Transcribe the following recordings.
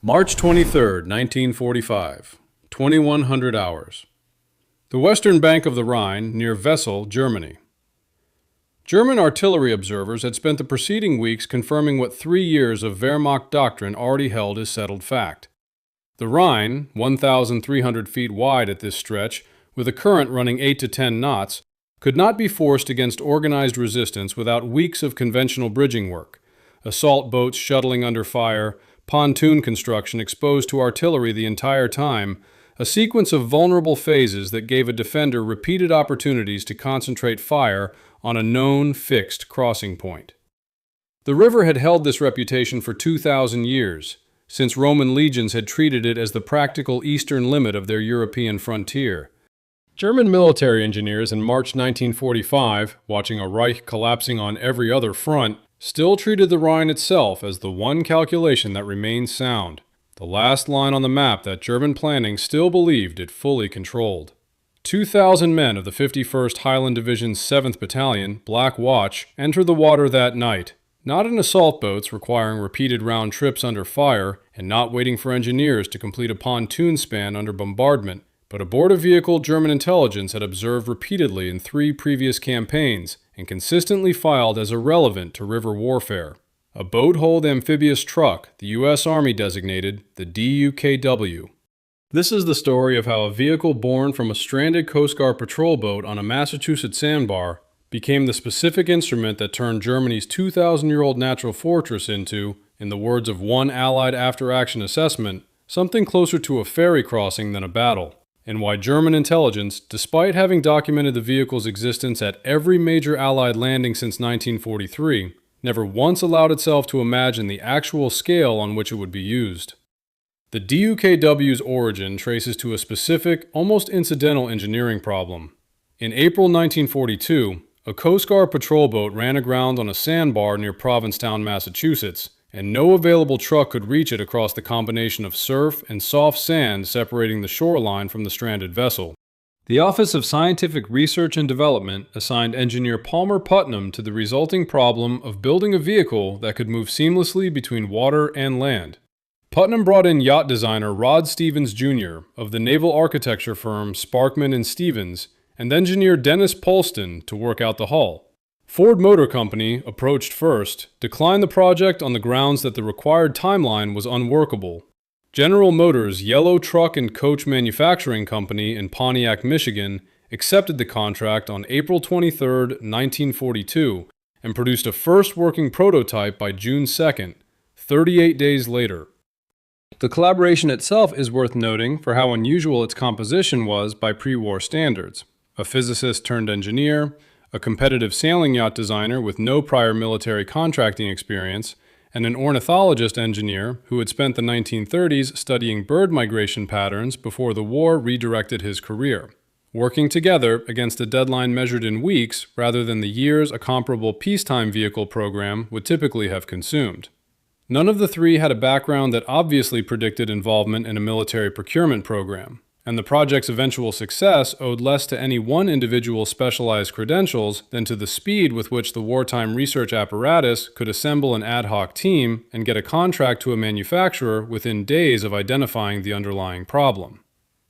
March 23, 1945, 2100 hours. The western bank of the Rhine, near Wesel, Germany. German artillery observers had spent the preceding weeks confirming what 3 years of Wehrmacht doctrine already held as settled fact. The Rhine, 1,300 feet wide at this stretch, with a current running 8 to 10 knots, could not be forced against organized resistance without weeks of conventional bridging work, assault boats shuttling under fire, pontoon construction exposed to artillery the entire time, a sequence of vulnerable phases that gave a defender repeated opportunities to concentrate fire on a known, fixed crossing point. The river had held this reputation for 2,000 years, since Roman legions had treated it as the practical eastern limit of their European frontier. German military engineers in March 1945, watching a Reich collapsing on every other front, still treated the Rhine itself as the one calculation that remained sound, the last line on the map that German planning still believed it fully controlled. 2,000 men of the 51st Highland Division's 7th Battalion, Black Watch, entered the water that night, not in assault boats requiring repeated round trips under fire and not waiting for engineers to complete a pontoon span under bombardment, but aboard a vehicle German intelligence had observed repeatedly in 3 previous campaigns and consistently filed as irrelevant to river warfare. A boat-hold amphibious truck the U.S. Army designated the DUKW. This is the story of how a vehicle born from a stranded Coast Guard patrol boat on a Massachusetts sandbar became the specific instrument that turned Germany's 2,000-year-old natural fortress into, in the words of one Allied after-action assessment, something closer to a ferry crossing than a battle, and why German intelligence, despite having documented the vehicle's existence at every major Allied landing since 1943, never once allowed itself to imagine the actual scale on which it would be used. The DUKW's origin traces to a specific, almost incidental engineering problem. In April 1942, a Coast Guard patrol boat ran aground on a sandbar near Provincetown, Massachusetts, and no available truck could reach it across the combination of surf and soft sand separating the shoreline from the stranded vessel. The Office of Scientific Research and Development assigned engineer Palmer Putnam to the resulting problem of building a vehicle that could move seamlessly between water and land. Putnam brought in yacht designer Rod Stevens Jr. of the naval architecture firm Sparkman and Stevens and engineer Dennis Polston to work out the hull. Ford Motor Company, approached first, declined the project on the grounds that the required timeline was unworkable. General Motors' Yellow Truck and Coach Manufacturing Company in Pontiac, Michigan, accepted the contract on April 23, 1942, and produced a first working prototype by June 2, 38 days later. The collaboration itself is worth noting for how unusual its composition was by pre-war standards. A physicist turned engineer, a competitive sailing yacht designer with no prior military contracting experience, and an ornithologist engineer who had spent the 1930s studying bird migration patterns before the war redirected his career, working together against a deadline measured in weeks rather than the years a comparable peacetime vehicle program would typically have consumed. None of the 3 had a background that obviously predicted involvement in a military procurement program, and the project's eventual success owed less to any one individual's specialized credentials than to the speed with which the wartime research apparatus could assemble an ad hoc team and get a contract to a manufacturer within days of identifying the underlying problem.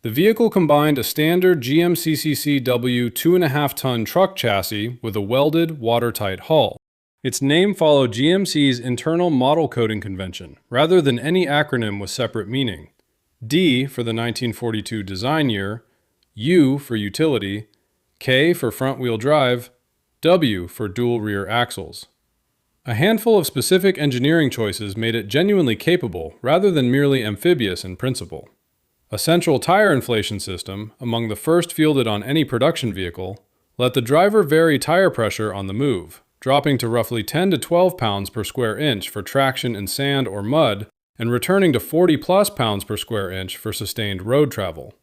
The vehicle combined a standard GMCCCW 2.5-ton truck chassis with a welded, watertight hull. Its name followed GMC's internal model coding convention, rather than any acronym with separate meaning. D for the 1942 design year, U for utility, K for front-wheel drive, W for dual rear axles. A handful of specific engineering choices made it genuinely capable rather than merely amphibious in principle. A central tire inflation system, among the first fielded on any production vehicle, let the driver vary tire pressure on the move, dropping to roughly 10 to 12 pounds per square inch for traction in sand or mud, and returning to 40-plus pounds per square inch for sustained road travel.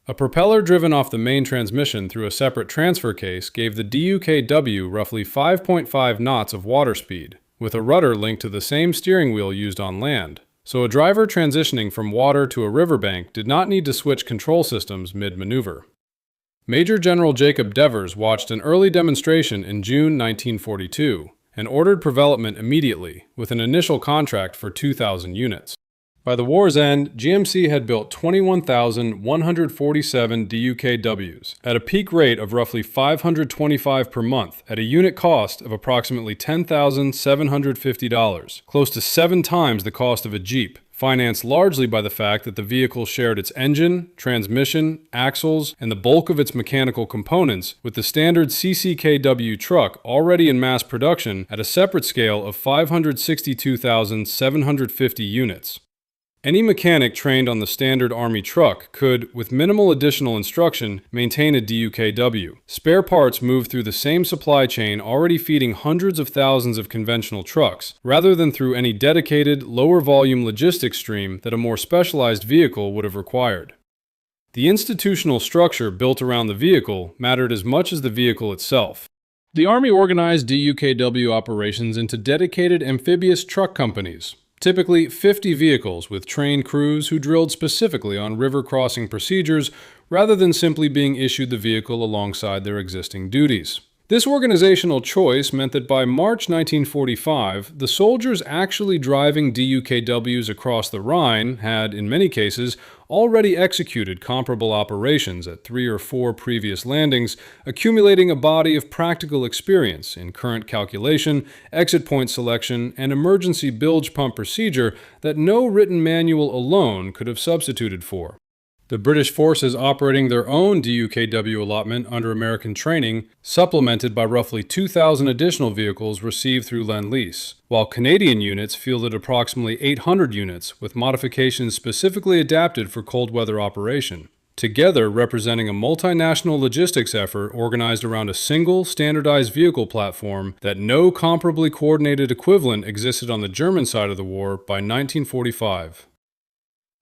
A propeller driven off the main transmission through a separate transfer case gave the DUKW roughly 5.5 knots of water speed, with a rudder linked to the same steering wheel used on land, so a driver transitioning from water to a riverbank did not need to switch control systems mid-maneuver. Major General Jacob Devers watched an early demonstration in June 1942 and ordered development immediately, with an initial contract for 2,000 units. By the war's end, GMC had built 21,147 DUKWs at a peak rate of roughly 525 per month at a unit cost of approximately $10,750, close to 7 times the cost of a Jeep, financed largely by the fact that the vehicle shared its engine, transmission, axles, and the bulk of its mechanical components with the standard CCKW truck already in mass production at a separate scale of 562,750 units. Any mechanic trained on the standard Army truck could, with minimal additional instruction, maintain a DUKW. Spare parts moved through the same supply chain already feeding hundreds of thousands of conventional trucks, rather than through any dedicated, lower-volume logistics stream that a more specialized vehicle would have required. The institutional structure built around the vehicle mattered as much as the vehicle itself. The Army organized DUKW operations into dedicated amphibious truck companies, typically 50 vehicles with trained crews who drilled specifically on river crossing procedures rather than simply being issued the vehicle alongside their existing duties. This organizational choice meant that by March 1945, the soldiers actually driving DUKWs across the Rhine had, in many cases, already executed comparable operations at 3 or 4 previous landings, accumulating a body of practical experience in current calculation, exit point selection, and emergency bilge pump procedure that no written manual alone could have substituted for. The British forces operating their own DUKW allotment under American training, supplemented by roughly 2,000 additional vehicles received through Lend-Lease, while Canadian units fielded approximately 800 units with modifications specifically adapted for cold weather operation, together representing a multinational logistics effort organized around a single standardized vehicle platform that no comparably coordinated equivalent existed on the German side of the war by 1945.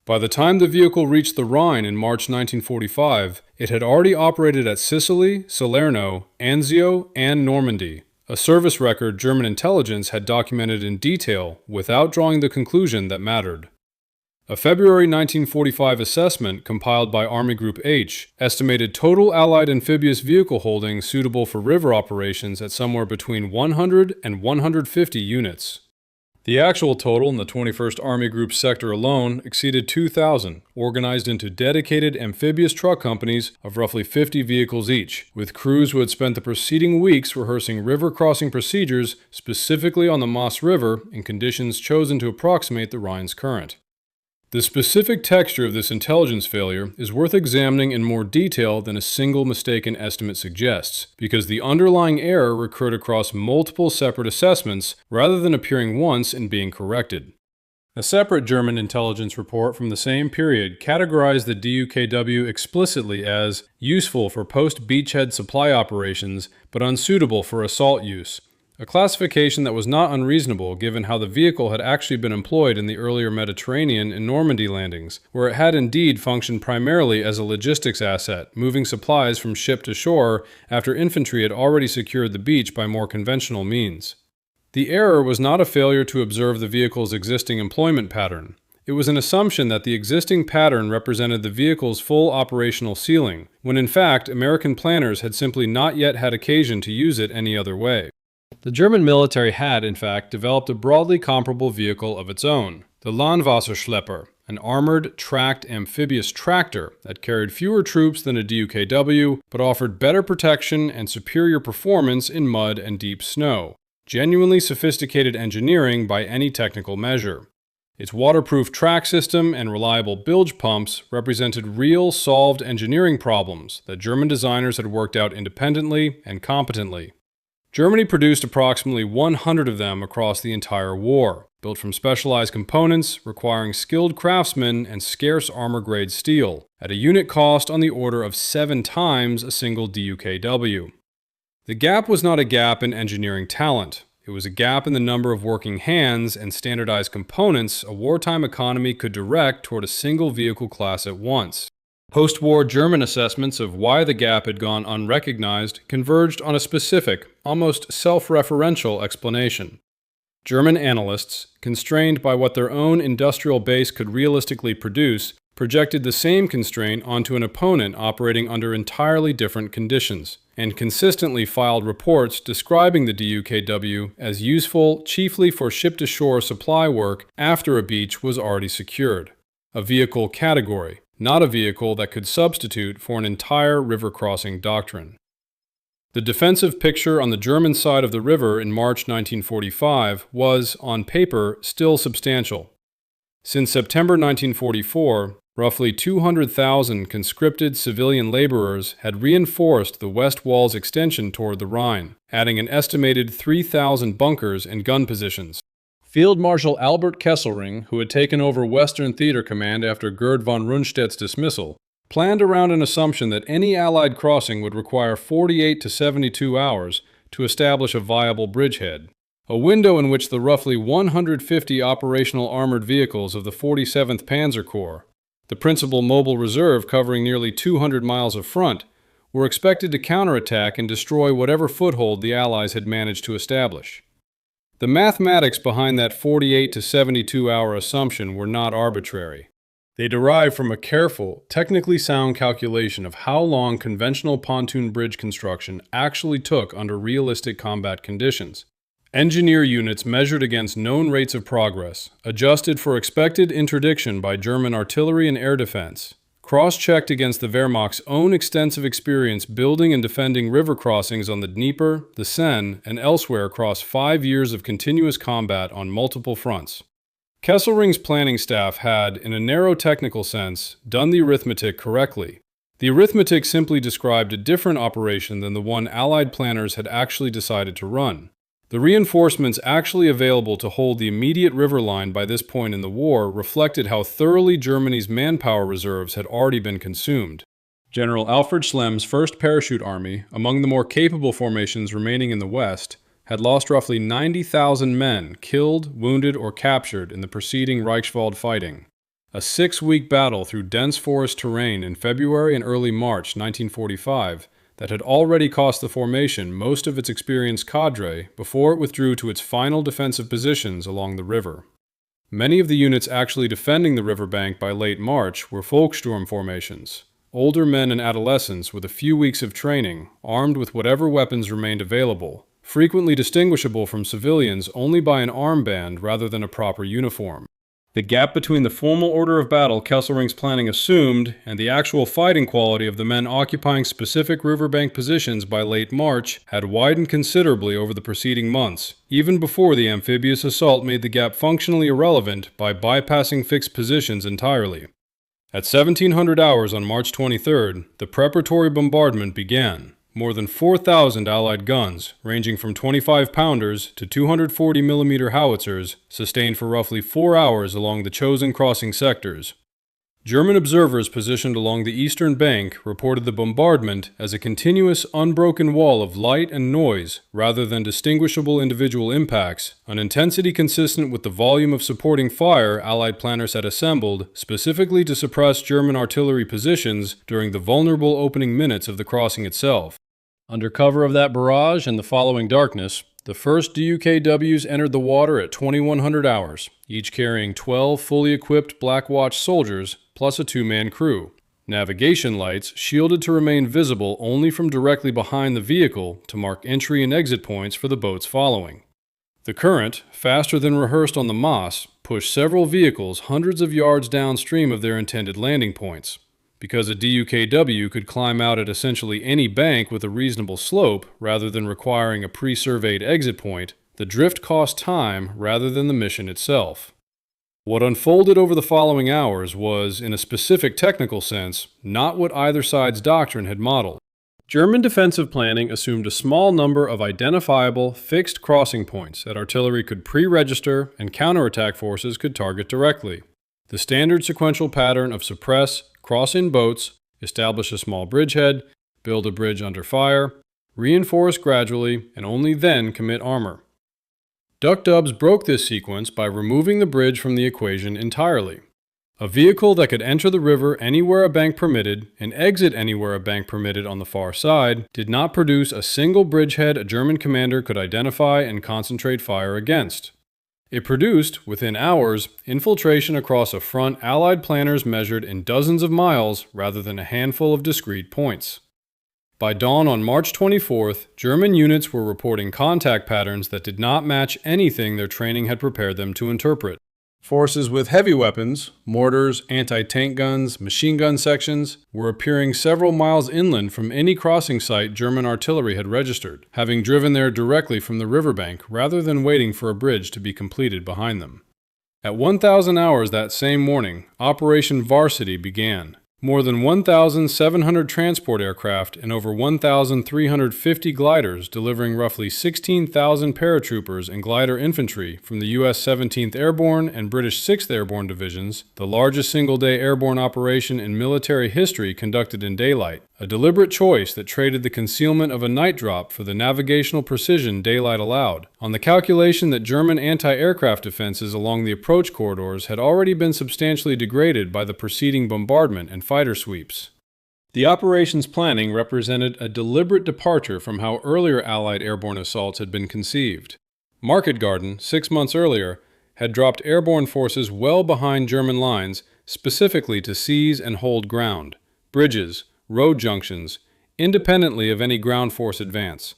By the time the vehicle reached the Rhine in March 1945, it had already operated at Sicily, Salerno, Anzio, and Normandy, a service record German intelligence had documented in detail without drawing the conclusion that mattered. A February 1945 assessment compiled by Army Group H estimated total Allied amphibious vehicle holdings suitable for river operations at somewhere between 100 and 150 units. The actual total in the 21st Army Group sector alone exceeded 2,000, organized into dedicated amphibious truck companies of roughly 50 vehicles each, with crews who had spent the preceding weeks rehearsing river crossing procedures specifically on the Maas River in conditions chosen to approximate the Rhine's current. The specific texture of this intelligence failure is worth examining in more detail than a single mistaken estimate suggests, because the underlying error recurred across multiple separate assessments rather than appearing once and being corrected. A separate German intelligence report from the same period categorized the DUKW explicitly as useful for post-beachhead supply operations, but unsuitable for assault use, a classification that was not unreasonable given how the vehicle had actually been employed in the earlier Mediterranean and Normandy landings, where it had indeed functioned primarily as a logistics asset, moving supplies from ship to shore after infantry had already secured the beach by more conventional means. The error was not a failure to observe the vehicle's existing employment pattern. It was an assumption that the existing pattern represented the vehicle's full operational ceiling, when in fact American planners had simply not yet had occasion to use it any other way. The German military had, in fact, developed a broadly comparable vehicle of its own, the Land-Wasser-Schlepper, an armored, tracked amphibious tractor that carried fewer troops than a DUKW, but offered better protection and superior performance in mud and deep snow, genuinely sophisticated engineering by any technical measure. Its waterproof track system and reliable bilge pumps represented real solved engineering problems that German designers had worked out independently and competently. Germany produced approximately 100 of them across the entire war, built from specialized components requiring skilled craftsmen and scarce armor-grade steel, at a unit cost on the order of 7 times a single DUKW. The gap was not a gap in engineering talent. It was a gap in the number of working hands and standardized components a wartime economy could direct toward a single vehicle class at once. Post-war German assessments of why the gap had gone unrecognized converged on a specific, almost self-referential explanation. German analysts, constrained by what their own industrial base could realistically produce, projected the same constraint onto an opponent operating under entirely different conditions, and consistently filed reports describing the DUKW as useful chiefly for ship-to-shore supply work after a beach was already secured. A vehicle category, not a vehicle that could substitute for an entire river crossing doctrine. The defensive picture on the German side of the river in March 1945 was, on paper, still substantial. Since September 1944, roughly 200,000 conscripted civilian laborers had reinforced the west wall's extension toward the Rhine, adding an estimated 3,000 bunkers and gun positions. Field Marshal Albert Kesselring, who had taken over Western Theater Command after Gerd von Rundstedt's dismissal, planned around an assumption that any Allied crossing would require 48 to 72 hours to establish a viable bridgehead, a window in which the roughly 150 operational armored vehicles of the 47th Panzer Corps, the principal mobile reserve covering nearly 200 miles of front, were expected to counterattack and destroy whatever foothold the Allies had managed to establish. The mathematics behind that 48 to 72-hour assumption were not arbitrary. They derived from a careful, technically sound calculation of how long conventional pontoon bridge construction actually took under realistic combat conditions. Engineer units measured against known rates of progress, adjusted for expected interdiction by German artillery and air defense, cross-checked against the Wehrmacht's own extensive experience building and defending river crossings on the Dnieper, the Seine, and elsewhere across 5 years of continuous combat on multiple fronts. Kesselring's planning staff had, in a narrow technical sense, done the arithmetic correctly. The arithmetic simply described a different operation than the one Allied planners had actually decided to run. The reinforcements actually available to hold the immediate river line by this point in the war reflected how thoroughly Germany's manpower reserves had already been consumed. General Alfred Schlemm's 1st Parachute Army, among the more capable formations remaining in the West, had lost roughly 90,000 men killed, wounded, or captured in the preceding Reichswald fighting. A 6-week battle through dense forest terrain in February and early March 1945 that had already cost the formation most of its experienced cadre before it withdrew to its final defensive positions along the river. Many of the units actually defending the riverbank by late March were Volkssturm formations, older men and adolescents with a few weeks of training, armed with whatever weapons remained available, frequently distinguishable from civilians only by an armband rather than a proper uniform. The gap between the formal order of battle Kesselring's planning assumed and the actual fighting quality of the men occupying specific riverbank positions by late March had widened considerably over the preceding months, even before the amphibious assault made the gap functionally irrelevant by bypassing fixed positions entirely. At 1700 hours on March 23rd, the preparatory bombardment began. More than 4,000 Allied guns, ranging from 25-pounders to 240mm howitzers, sustained for roughly 4 hours along the chosen crossing sectors. German observers positioned along the eastern bank reported the bombardment as a continuous, unbroken wall of light and noise rather than distinguishable individual impacts, an intensity consistent with the volume of supporting fire Allied planners had assembled specifically to suppress German artillery positions during the vulnerable opening minutes of the crossing itself. Under cover of that barrage and the following darkness, the first DUKWs entered the water at 2100 hours, each carrying 12 fully equipped Black Watch soldiers plus a 2-man crew. Navigation lights shielded to remain visible only from directly behind the vehicle to mark entry and exit points for the boats following. The current, faster than rehearsed on the Maas, pushed several vehicles hundreds of yards downstream of their intended landing points. Because a DUKW could climb out at essentially any bank with a reasonable slope rather than requiring a pre-surveyed exit point, the drift cost time rather than the mission itself. What unfolded over the following hours was, in a specific technical sense, not what either side's doctrine had modeled. German defensive planning assumed a small number of identifiable, fixed crossing points that artillery could pre-register and counterattack forces could target directly. The standard sequential pattern of suppress, cross in boats, establish a small bridgehead, build a bridge under fire, reinforce gradually, and only then commit armor. DUKWs broke this sequence by removing the bridge from the equation entirely. A vehicle that could enter the river anywhere a bank permitted and exit anywhere a bank permitted on the far side did not produce a single bridgehead a German commander could identify and concentrate fire against. It produced, within hours, infiltration across a front Allied planners measured in dozens of miles rather than a handful of discrete points. By dawn on March 24th, German units were reporting contact patterns that did not match anything their training had prepared them to interpret. Forces with heavy weapons, mortars, anti-tank guns, machine gun sections, were appearing several miles inland from any crossing site German artillery had registered, having driven there directly from the riverbank rather than waiting for a bridge to be completed behind them. At 1,000 hours that same morning, Operation Varsity began. More than 1,700 transport aircraft and over 1,350 gliders delivering roughly 16,000 paratroopers and glider infantry from the U.S. 17th Airborne and British 6th Airborne Divisions, the largest single-day airborne operation in military history conducted in daylight, a deliberate choice that traded the concealment of a night drop for the navigational precision daylight allowed, on the calculation that German anti-aircraft defenses along the approach corridors had already been substantially degraded by the preceding bombardment and fighter sweeps. The operations planning represented a deliberate departure from how earlier Allied airborne assaults had been conceived. Market Garden, 6 months earlier, had dropped airborne forces well behind German lines, specifically to seize and hold ground, bridges, road junctions, independently of any ground force advance,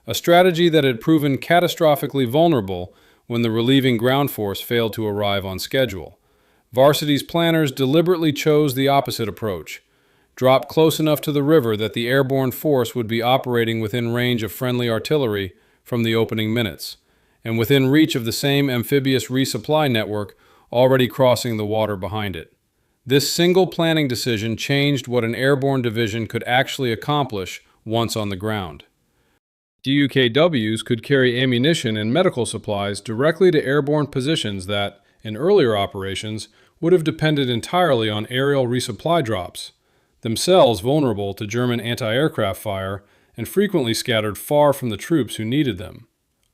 a strategy that had proven catastrophically vulnerable when the relieving ground force failed to arrive on schedule. Varsity's planners deliberately chose the opposite approach: drop close enough to the river that the airborne force would be operating within range of friendly artillery from the opening minutes, and within reach of the same amphibious resupply network already crossing the water behind it. This single planning decision changed what an airborne division could actually accomplish once on the ground. DUKWs could carry ammunition and medical supplies directly to airborne positions that, in earlier operations, would have depended entirely on aerial resupply drops, themselves vulnerable to German anti-aircraft fire and frequently scattered far from the troops who needed them.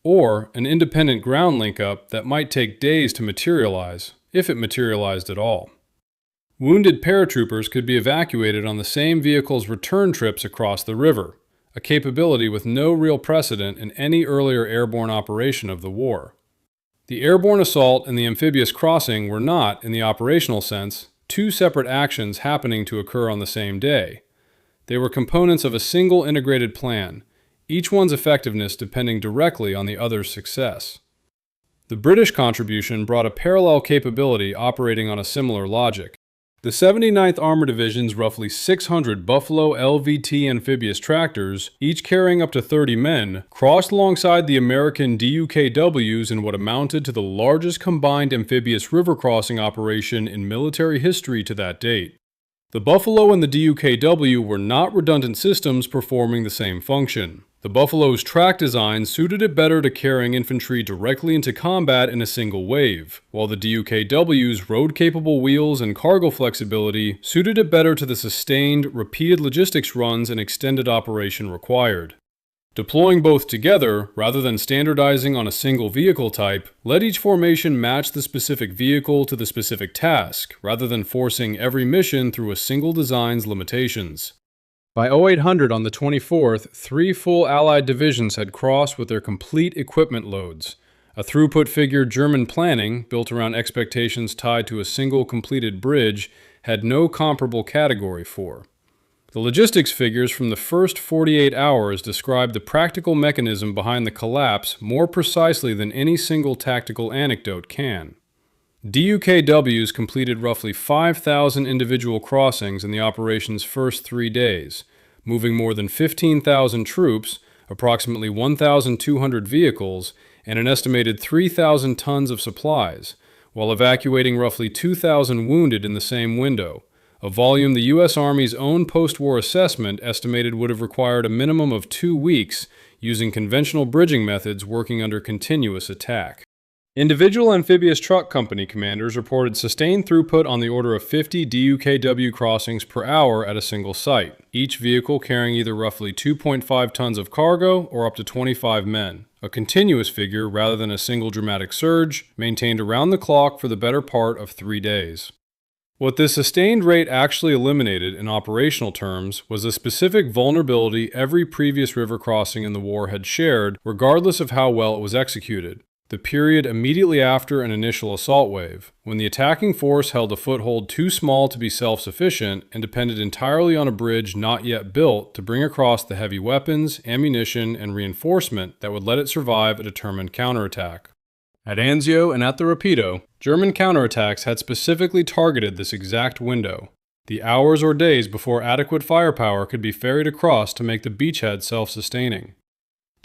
Or an independent ground link-up that might take days to materialize, if it materialized at all. Wounded paratroopers could be evacuated on the same vehicle's return trips across the river, a capability with no real precedent in any earlier airborne operation of the war. The airborne assault and the amphibious crossing were not, in the operational sense, two separate actions happening to occur on the same day. They were components of a single integrated plan, each one's effectiveness depending directly on the other's success. The British contribution brought a parallel capability operating on a similar logic. The 79th Armored Division's roughly 600 Buffalo LVT amphibious tractors, each carrying up to 30 men, crossed alongside the American DUKWs in what amounted to the largest combined amphibious river crossing operation in military history to that date. The Buffalo and the DUKW were not redundant systems performing the same function. The Buffalo's track design suited it better to carrying infantry directly into combat in a single wave, while the DUKW's road-capable wheels and cargo flexibility suited it better to the sustained, repeated logistics runs an extended operation required. Deploying both together, rather than standardizing on a single vehicle type, let each formation match the specific vehicle to the specific task, rather than forcing every mission through a single design's limitations. By 0800 on the 24th, 3 full Allied divisions had crossed with their complete equipment loads, a throughput figure German planning, built around expectations tied to a single completed bridge, had no comparable category for. The logistics figures from the first 48 hours describe the practical mechanism behind the collapse more precisely than any single tactical anecdote can. DUKWs completed roughly 5,000 individual crossings in the operation's first 3 days, moving more than 15,000 troops, approximately 1,200 vehicles, and an estimated 3,000 tons of supplies, while evacuating roughly 2,000 wounded in the same window, a volume the U.S. Army's own post-war assessment estimated would have required a minimum of 2 weeks using conventional bridging methods working under continuous attack. Individual amphibious truck company commanders reported sustained throughput on the order of 50 DUKW crossings per hour at a single site, each vehicle carrying either roughly 2.5 tons of cargo or up to 25 men, a continuous figure rather than a single dramatic surge, maintained around the clock for the better part of 3 days. What this sustained rate actually eliminated in operational terms was a specific vulnerability every previous river crossing in the war had shared, regardless of how well it was executed: the period immediately after an initial assault wave, when the attacking force held a foothold too small to be self-sufficient and depended entirely on a bridge not yet built to bring across the heavy weapons, ammunition, and reinforcement that would let it survive a determined counterattack. At Anzio and at the Rapido, German counterattacks had specifically targeted this exact window, the hours or days before adequate firepower could be ferried across to make the beachhead self-sustaining.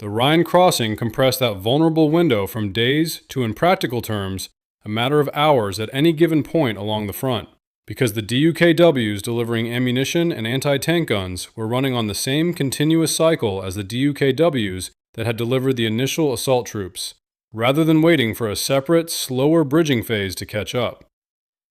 The Rhine crossing compressed that vulnerable window from days to, in practical terms, a matter of hours at any given point along the front, because the DUKWs delivering ammunition and anti-tank guns were running on the same continuous cycle as the DUKWs that had delivered the initial assault troops, rather than waiting for a separate, slower bridging phase to catch up.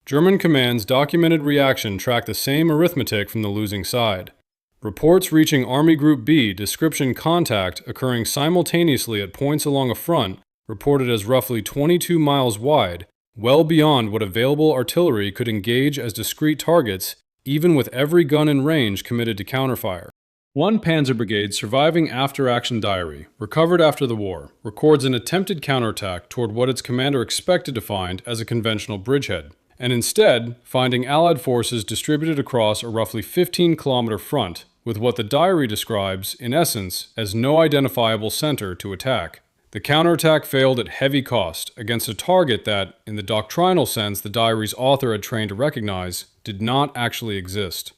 German command's documented reaction tracked the same arithmetic from the losing side. Reports reaching Army Group B description contact occurring simultaneously at points along a front reported as roughly 22 miles wide, well beyond what available artillery could engage as discrete targets, even with every gun in range committed to counterfire. One Panzer Brigade surviving after-action diary, recovered after the war, records an attempted counterattack toward what its commander expected to find as a conventional bridgehead, and instead finding Allied forces distributed across a roughly 15-kilometer front, with what the diary describes, in essence, as no identifiable center to attack. The counterattack failed at heavy cost against a target that, in the doctrinal sense the diary's author had trained to recognize, did not actually exist.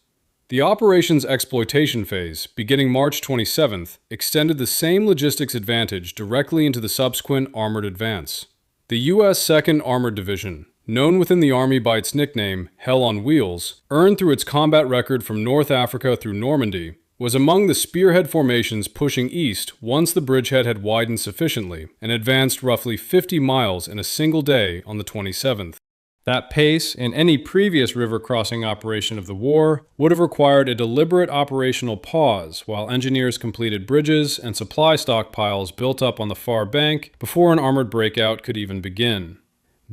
The operation's exploitation phase, beginning March 27th, extended the same logistics advantage directly into the subsequent armored advance. The U.S. 2nd Armored Division, known within the Army by its nickname, Hell on Wheels, earned through its combat record from North Africa through Normandy, was among the spearhead formations pushing east once the bridgehead had widened sufficiently and advanced roughly 50 miles in a single day on the 27th. That pace, in any previous river crossing operation of the war, would have required a deliberate operational pause while engineers completed bridges and supply stockpiles built up on the far bank before an armored breakout could even begin.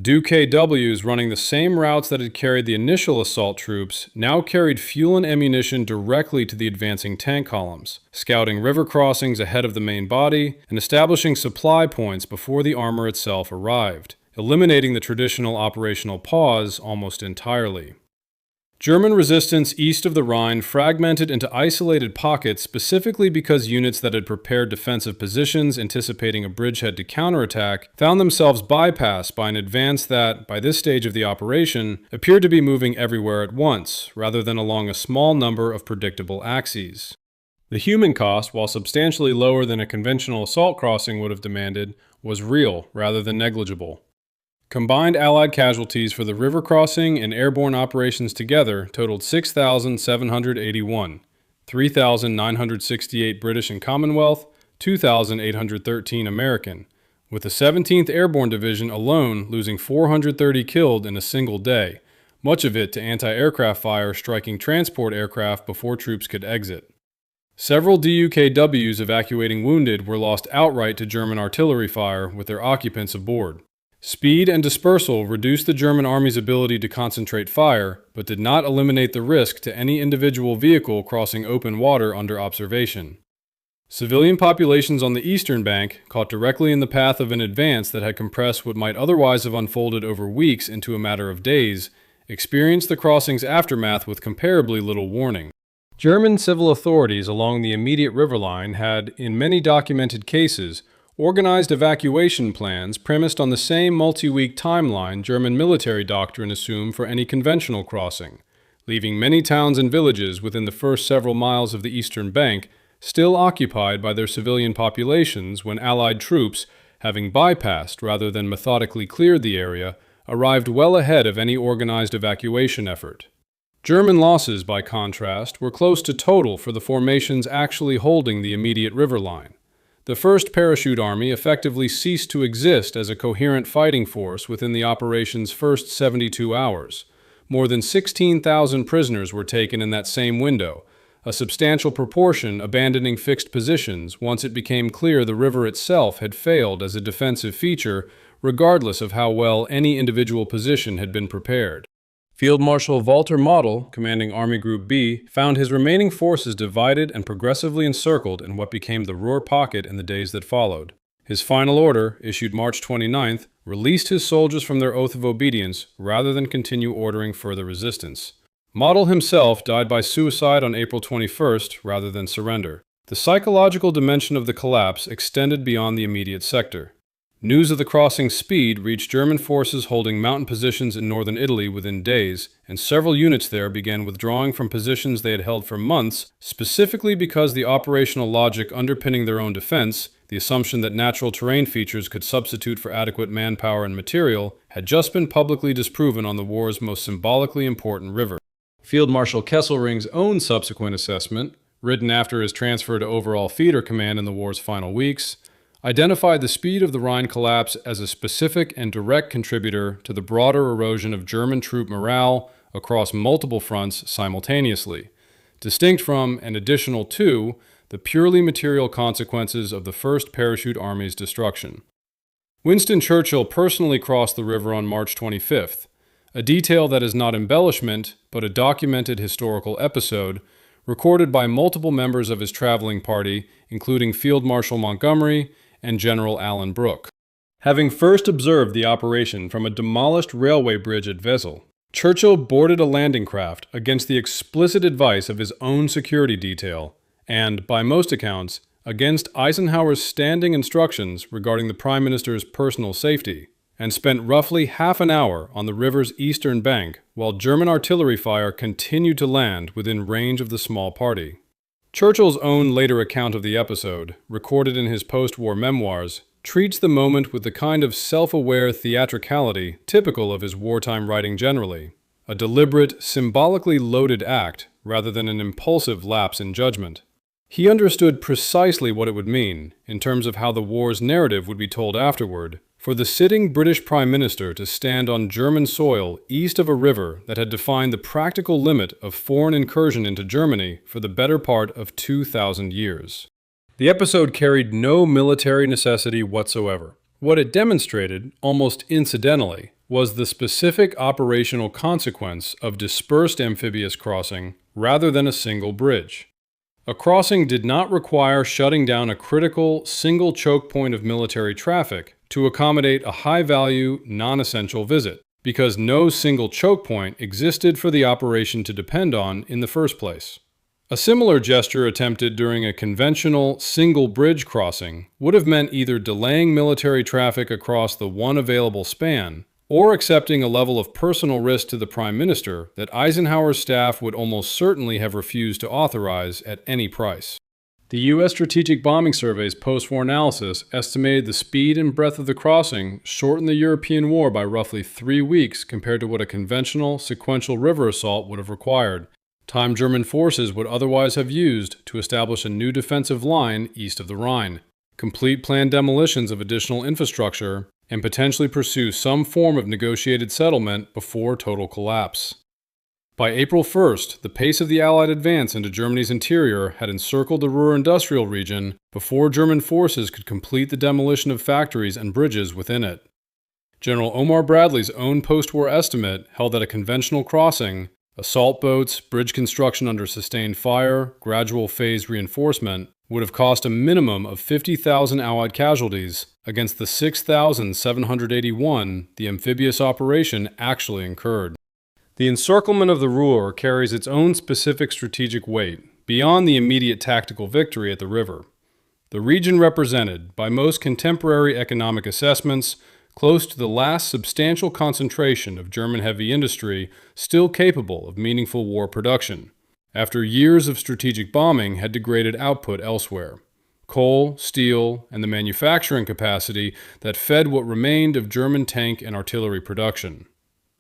DUKWs running the same routes that had carried the initial assault troops now carried fuel and ammunition directly to the advancing tank columns, scouting river crossings ahead of the main body and establishing supply points before the armor itself arrived, eliminating the traditional operational pause almost entirely. German resistance east of the Rhine fragmented into isolated pockets specifically because units that had prepared defensive positions anticipating a bridgehead to counterattack found themselves bypassed by an advance that, by this stage of the operation, appeared to be moving everywhere at once, rather than along a small number of predictable axes. The human cost, while substantially lower than a conventional assault crossing would have demanded, was real rather than negligible. Combined Allied casualties for the river crossing and airborne operations together totaled 6,781, 3,968 British and Commonwealth, 2,813 American, with the 17th Airborne Division alone losing 430 killed in a single day, much of it to anti-aircraft fire striking transport aircraft before troops could exit. Several DUKWs evacuating wounded were lost outright to German artillery fire with their occupants aboard. Speed and dispersal reduced the German Army's ability to concentrate fire, but did not eliminate the risk to any individual vehicle crossing open water under observation. Civilian populations on the eastern bank, caught directly in the path of an advance that had compressed what might otherwise have unfolded over weeks into a matter of days, experienced the crossing's aftermath with comparably little warning. German civil authorities along the immediate river line had, in many documented cases, organized evacuation plans premised on the same multi-week timeline German military doctrine assumed for any conventional crossing, leaving many towns and villages within the first several miles of the eastern bank still occupied by their civilian populations when Allied troops, having bypassed rather than methodically cleared the area, arrived well ahead of any organized evacuation effort. German losses, by contrast, were close to total for the formations actually holding the immediate river line. The 1st Parachute Army effectively ceased to exist as a coherent fighting force within the operation's first 72 hours. More than 16,000 prisoners were taken in that same window, a substantial proportion abandoning fixed positions once it became clear the river itself had failed as a defensive feature, regardless of how well any individual position had been prepared. Field Marshal Walter Model, commanding Army Group B, found his remaining forces divided and progressively encircled in what became the Ruhr Pocket in the days that followed. His final order, issued March 29th, released his soldiers from their oath of obedience rather than continue ordering further resistance. Model himself died by suicide on April 21st rather than surrender. The psychological dimension of the collapse extended beyond the immediate sector. News of the crossing's speed reached German forces holding mountain positions in northern Italy within days, and several units there began withdrawing from positions they had held for months, specifically because the operational logic underpinning their own defense, the assumption that natural terrain features could substitute for adequate manpower and material, had just been publicly disproven on the war's most symbolically important river. Field Marshal Kesselring's own subsequent assessment, written after his transfer to overall theater command in the war's final weeks, identified the speed of the Rhine collapse as a specific and direct contributor to the broader erosion of German troop morale across multiple fronts simultaneously, distinct from and additional to the purely material consequences of the First Parachute Army's destruction. Winston Churchill personally crossed the river on March 25th, a detail that is not embellishment, but a documented historical episode, recorded by multiple members of his traveling party, including Field Marshal Montgomery and General Alan Brooke. Having first observed the operation from a demolished railway bridge at Wesel, Churchill boarded a landing craft against the explicit advice of his own security detail, and, by most accounts, against Eisenhower's standing instructions regarding the Prime Minister's personal safety, and spent roughly half an hour on the river's eastern bank while German artillery fire continued to land within range of the small party. Churchill's own later account of the episode, recorded in his post-war memoirs, treats the moment with the kind of self-aware theatricality typical of his wartime writing generally, a deliberate, symbolically loaded act rather than an impulsive lapse in judgment. He understood precisely what it would mean, in terms of how the war's narrative would be told afterward, for the sitting British Prime Minister to stand on German soil east of a river that had defined the practical limit of foreign incursion into Germany for the better part of 2,000 years. The episode carried no military necessity whatsoever. What it demonstrated, almost incidentally, was the specific operational consequence of dispersed amphibious crossing rather than a single bridge. A crossing did not require shutting down a critical, single choke point of military traffic to accommodate a high-value, non-essential visit, because no single choke point existed for the operation to depend on in the first place. A similar gesture attempted during a conventional, single bridge crossing would have meant either delaying military traffic across the one available span, or accepting a level of personal risk to the Prime Minister that Eisenhower's staff would almost certainly have refused to authorize at any price. The U.S. Strategic Bombing Survey's post-war analysis estimated the speed and breadth of the crossing shortened the European war by roughly 3 weeks compared to what a conventional, sequential river assault would have required, time German forces would otherwise have used to establish a new defensive line east of the Rhine, complete planned demolitions of additional infrastructure, and potentially pursue some form of negotiated settlement before total collapse. By April 1st, the pace of the Allied advance into Germany's interior had encircled the Ruhr industrial region before German forces could complete the demolition of factories and bridges within it. General Omar Bradley's own post-war estimate held that a conventional crossing, assault boats, bridge construction under sustained fire, gradual phased reinforcement, would have cost a minimum of 50,000 Allied casualties against the 6,781 the amphibious operation actually incurred. The encirclement of the Ruhr carries its own specific strategic weight, beyond the immediate tactical victory at the river. The region represented, by most contemporary economic assessments, close to the last substantial concentration of German heavy industry still capable of meaningful war production, after years of strategic bombing had degraded output elsewhere. Coal, steel, and the manufacturing capacity that fed what remained of German tank and artillery production.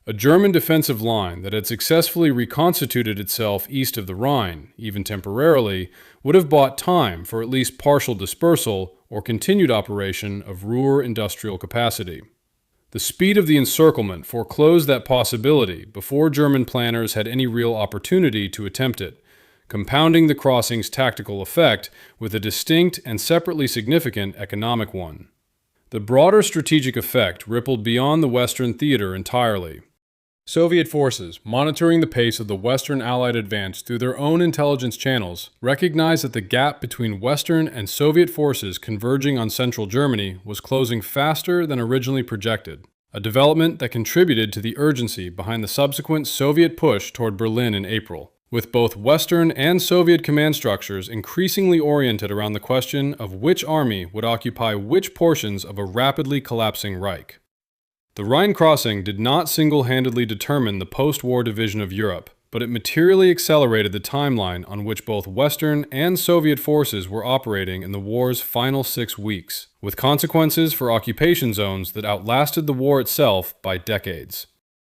A German defensive line that had successfully reconstituted itself east of the Rhine, even temporarily, would have bought time for at least partial dispersal or continued operation of Ruhr industrial capacity. The speed of the encirclement foreclosed that possibility before German planners had any real opportunity to attempt it, compounding the crossing's tactical effect with a distinct and separately significant economic one. The broader strategic effect rippled beyond the Western theater entirely. Soviet forces, monitoring the pace of the Western Allied advance through their own intelligence channels, recognized that the gap between Western and Soviet forces converging on central Germany was closing faster than originally projected, a development that contributed to the urgency behind the subsequent Soviet push toward Berlin in April, with both Western and Soviet command structures increasingly oriented around the question of which army would occupy which portions of a rapidly collapsing Reich. The Rhine crossing did not single-handedly determine the post-war division of Europe, but it materially accelerated the timeline on which both Western and Soviet forces were operating in the war's final 6 weeks, with consequences for occupation zones that outlasted the war itself by decades.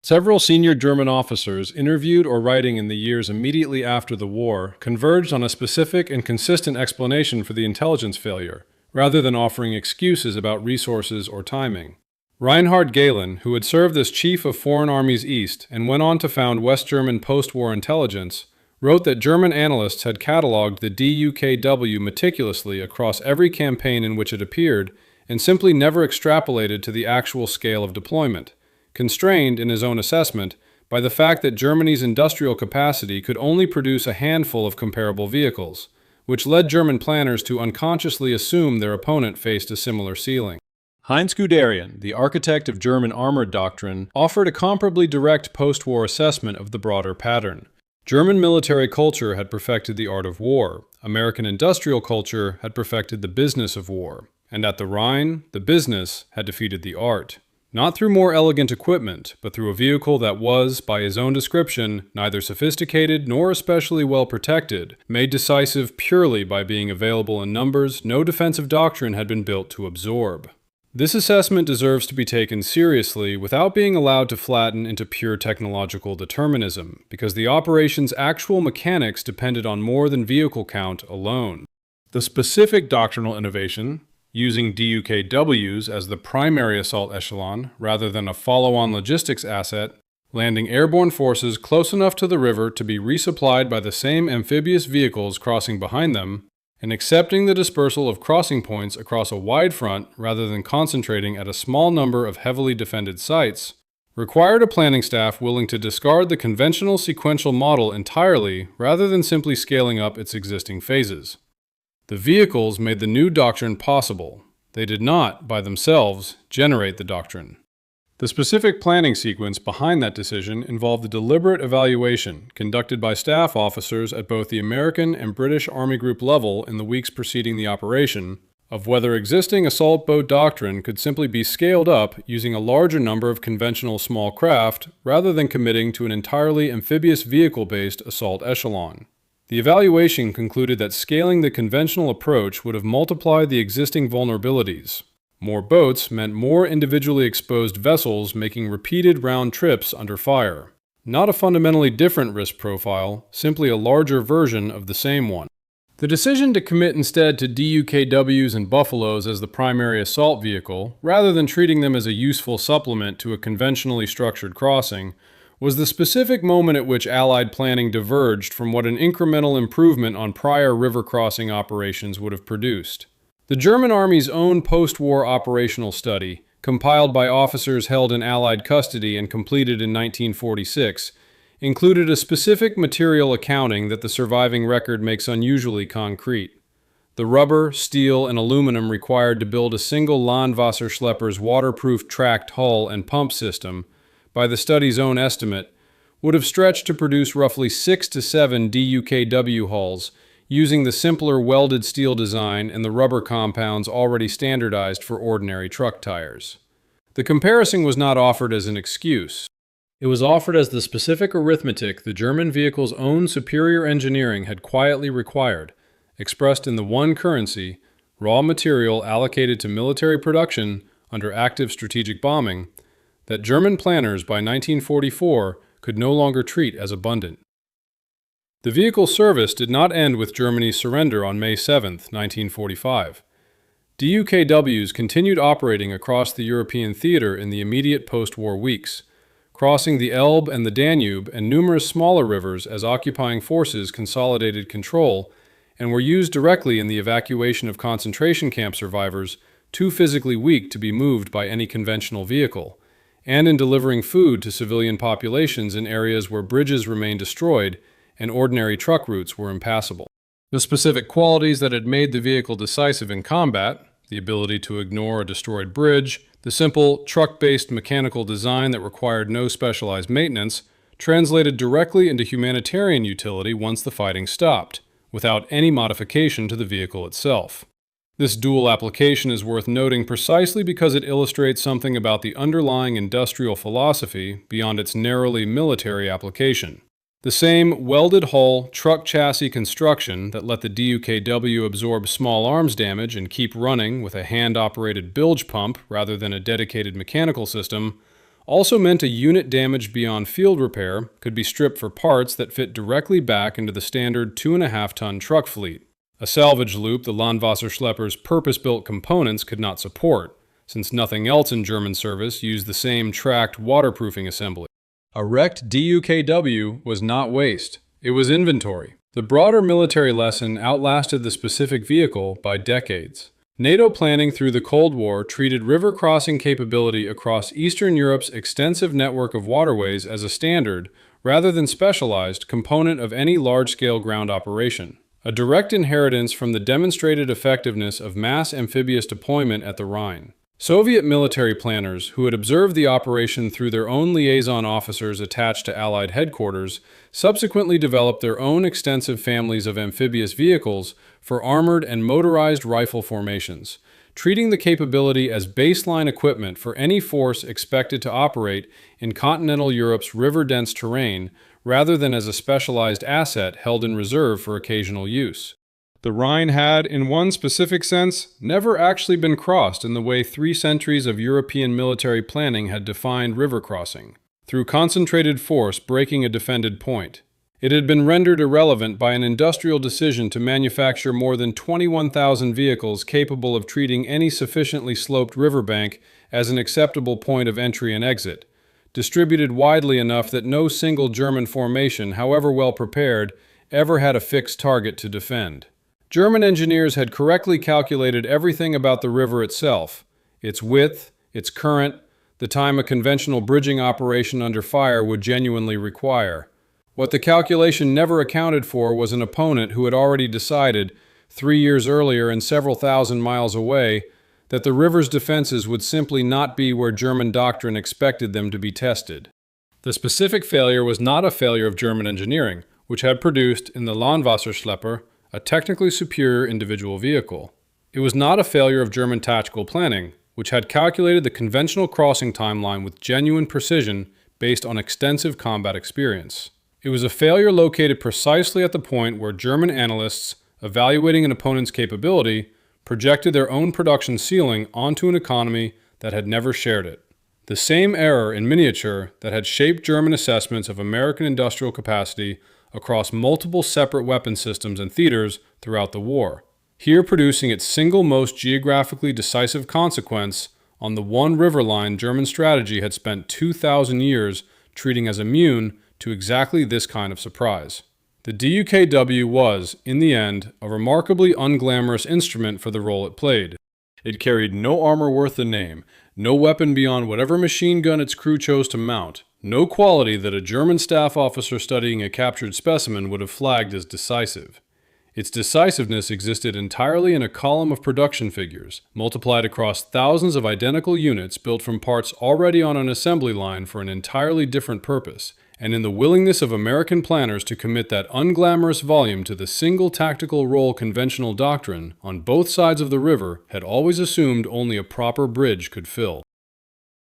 Several senior German officers interviewed or writing in the years immediately after the war converged on a specific and consistent explanation for the intelligence failure, rather than offering excuses about resources or timing. Reinhard Gehlen, who had served as chief of Foreign Armies East and went on to found West German post-war intelligence, wrote that German analysts had catalogued the DUKW meticulously across every campaign in which it appeared and simply never extrapolated to the actual scale of deployment, constrained, in his own assessment, by the fact that Germany's industrial capacity could only produce a handful of comparable vehicles, which led German planners to unconsciously assume their opponent faced a similar ceiling. Heinz Guderian, the architect of German armored doctrine, offered a comparably direct post-war assessment of the broader pattern. German military culture had perfected the art of war, American industrial culture had perfected the business of war, and at the Rhine, the business had defeated the art. Not through more elegant equipment, but through a vehicle that was, by his own description, neither sophisticated nor especially well protected, made decisive purely by being available in numbers no defensive doctrine had been built to absorb. This assessment deserves to be taken seriously without being allowed to flatten into pure technological determinism, because the operation's actual mechanics depended on more than vehicle count alone. The specific doctrinal innovation, using DUKWs as the primary assault echelon rather than a follow-on logistics asset, landing airborne forces close enough to the river to be resupplied by the same amphibious vehicles crossing behind them, and accepting the dispersal of crossing points across a wide front rather than concentrating at a small number of heavily defended sites, required a planning staff willing to discard the conventional sequential model entirely rather than simply scaling up its existing phases. The vehicles made the new doctrine possible. They did not, by themselves, generate the doctrine. The specific planning sequence behind that decision involved a deliberate evaluation conducted by staff officers at both the American and British Army Group level in the weeks preceding the operation, of whether existing assault boat doctrine could simply be scaled up using a larger number of conventional small craft rather than committing to an entirely amphibious vehicle-based assault echelon. The evaluation concluded that scaling the conventional approach would have multiplied the existing vulnerabilities. More boats meant more individually exposed vessels making repeated round trips under fire. Not a fundamentally different risk profile, simply a larger version of the same one. The decision to commit instead to DUKWs and Buffaloes as the primary assault vehicle, rather than treating them as a useful supplement to a conventionally structured crossing, was the specific moment at which Allied planning diverged from what an incremental improvement on prior river crossing operations would have produced. The German Army's own post-war operational study, compiled by officers held in Allied custody and completed in 1946, included a specific material accounting that the surviving record makes unusually concrete. The rubber, steel, and aluminum required to build a single Land-Wasser-Schlepper's waterproof tracked hull and pump system, by the study's own estimate, would have stretched to produce roughly 6 to 7 DUKW hulls, using the simpler welded steel design and the rubber compounds already standardized for ordinary truck tires. The comparison was not offered as an excuse. It was offered as the specific arithmetic the German vehicle's own superior engineering had quietly required, expressed in the one currency, raw material allocated to military production under active strategic bombing, that German planners by 1944 could no longer treat as abundant. The vehicle's service did not end with Germany's surrender on May 7, 1945. DUKWs continued operating across the European theater in the immediate post-war weeks, crossing the Elbe and the Danube and numerous smaller rivers as occupying forces consolidated control, and were used directly in the evacuation of concentration camp survivors too physically weak to be moved by any conventional vehicle, and in delivering food to civilian populations in areas where bridges remained destroyed and ordinary truck routes were impassable. The specific qualities that had made the vehicle decisive in combat, the ability to ignore a destroyed bridge, the simple truck-based mechanical design that required no specialized maintenance, translated directly into humanitarian utility once the fighting stopped, without any modification to the vehicle itself. This dual application is worth noting precisely because it illustrates something about the underlying industrial philosophy beyond its narrowly military application. The same welded hull, truck chassis construction that let the DUKW absorb small arms damage and keep running with a hand-operated bilge pump rather than a dedicated mechanical system also meant a unit damaged beyond field repair could be stripped for parts that fit directly back into the standard 2.5-ton truck fleet. A salvage loop the Land-Wasser-Schlepper's purpose-built components could not support, since nothing else in German service used the same tracked waterproofing assembly. A wrecked DUKW was not waste, it was inventory. The broader military lesson outlasted the specific vehicle by decades. NATO planning through the Cold War treated river crossing capability across Eastern Europe's extensive network of waterways as a standard, rather than specialized, component of any large-scale ground operation. A direct inheritance from the demonstrated effectiveness of mass amphibious deployment at the Rhine. Soviet military planners, who had observed the operation through their own liaison officers attached to Allied headquarters, subsequently developed their own extensive families of amphibious vehicles for armored and motorized rifle formations, treating the capability as baseline equipment for any force expected to operate in continental Europe's river-dense terrain, rather than as a specialized asset held in reserve for occasional use. The Rhine had, in one specific sense, never actually been crossed in the way 3 centuries of European military planning had defined river crossing, through concentrated force breaking a defended point. It had been rendered irrelevant by an industrial decision to manufacture more than 21,000 vehicles capable of treating any sufficiently sloped riverbank as an acceptable point of entry and exit, distributed widely enough that no single German formation, however well prepared, ever had a fixed target to defend. German engineers had correctly calculated everything about the river itself, its width, its current, the time a conventional bridging operation under fire would genuinely require. What the calculation never accounted for was an opponent who had already decided, 3 years earlier and several thousand miles away, that the river's defenses would simply not be where German doctrine expected them to be tested. The specific failure was not a failure of German engineering, which had produced, in the Land-Wasser-Schlepper, a technically superior individual vehicle. It was not a failure of German tactical planning, which had calculated the conventional crossing timeline with genuine precision based on extensive combat experience. It was a failure located precisely at the point where German analysts, evaluating an opponent's capability, projected their own production ceiling onto an economy that had never shared it. The same error in miniature that had shaped German assessments of American industrial capacity across multiple separate weapon systems and theaters throughout the war, here producing its single most geographically decisive consequence on the one river line German strategy had spent 2,000 years treating as immune to exactly this kind of surprise. The DUKW was, in the end, a remarkably unglamorous instrument for the role it played. It carried no armor worth the name, no weapon beyond whatever machine gun its crew chose to mount, no quality that a German staff officer studying a captured specimen would have flagged as decisive. Its decisiveness existed entirely in a column of production figures, multiplied across thousands of identical units built from parts already on an assembly line for an entirely different purpose, and in the willingness of American planners to commit that unglamorous volume to the single tactical role conventional doctrine on both sides of the river had always assumed only a proper bridge could fill.